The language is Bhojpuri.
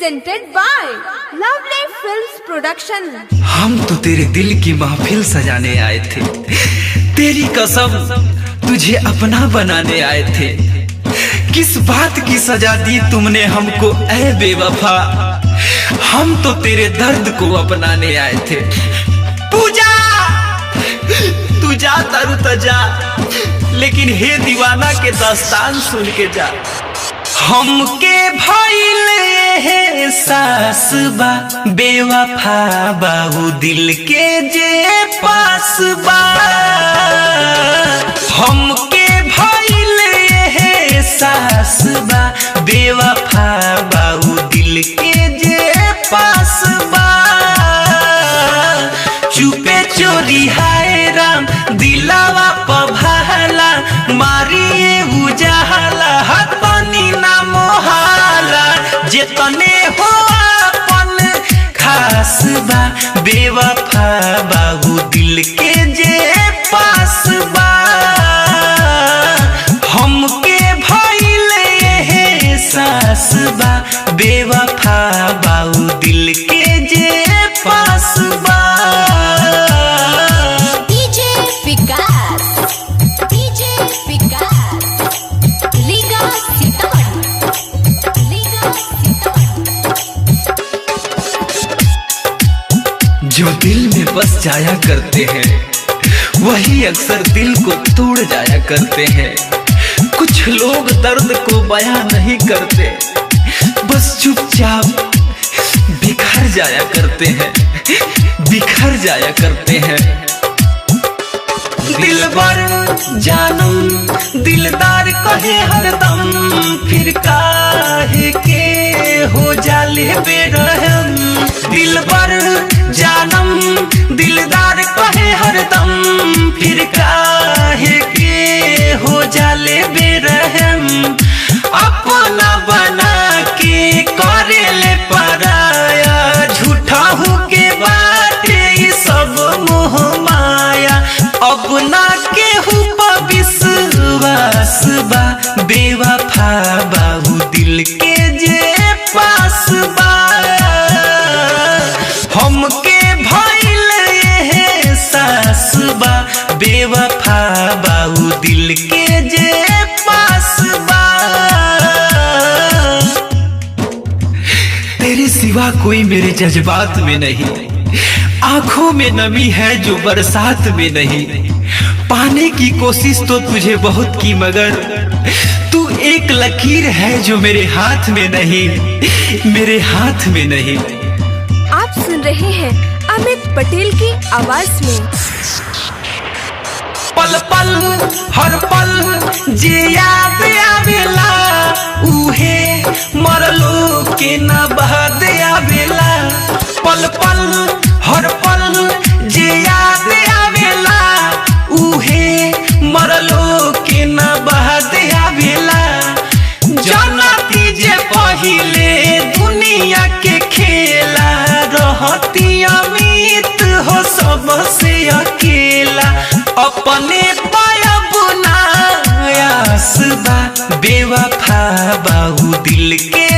presented by Lovely Films Production। हम तो तेरे दिल की महफिल सजाने आए थे, तेरी कसम तुझे अपना बनाने आए थे। किस बात की सजा दी तुमने हमको ऐ बेवफा, हम तो तेरे दर्द को अपनाने आए थे। पूजा तू जा तरु तजा, लेकिन हे दीवाना के दास्तान सुन के जा। हमके भइल है सास बा बेवफा बाबू दिल के जे पास बा। हमके भइल है सास बा बेवफा बाबू दिल के जे पास बा। चुपे चोरी हाय राम दिलावा पभाला, मारिए उजाला हतनी ना मोहाला। जितने हो अपन खास बा बेवफा बाबू दिल के जे पास बा। हमके भइल है सास बा बेवफा बाबू दिल के जे पास बा। जो दिल में बस जाया करते हैं वही अक्सर दिल को तोड़ जाया करते हैं। कुछ लोग दर्द को बयां नहीं करते, बस चुपचाप बिखर जाया करते हैं, बिखर जाया करते हैं। दिलबर जानम दिलदार कहे हरदम, फिर काहे के हो जाले बेरहम। दिलबर जानम दिलदार कहे हरदम, फिर काहे के हो जाले बेरहम। अपना बना के करेले पराया, झूठा हो के बाटे सब मोह माया। अपना केहू पर विश्वास बा बेवफा बाबू दिल के जे पास बा। हमके भइल है सास बा बेवफा बाबू दिल के जे पास बा। तेरे सिवा कोई मेरे जज्बात में नहीं, आंखों में नमी है जो बरसात में नहीं। पाने की कोशिश तो तुझे बहुत की, मगर तू एक लकीर है जो मेरे हाथ में नहीं, मेरे हाथ में नहीं। आप सुन रहे हैं अमित पटेल की आवाज में। पल पल हर पल जे याद आवेला, उहे मरलो के न बहद आवेला। पल पल हर पल जे याद आवेला, उहे मरलो के न बहद आवेला। जानती जे पहिले दुनिया के खेला, रहती अमित हो सबसे अकेला। अपने पायब नायास बा बेवफा बाबू दिल के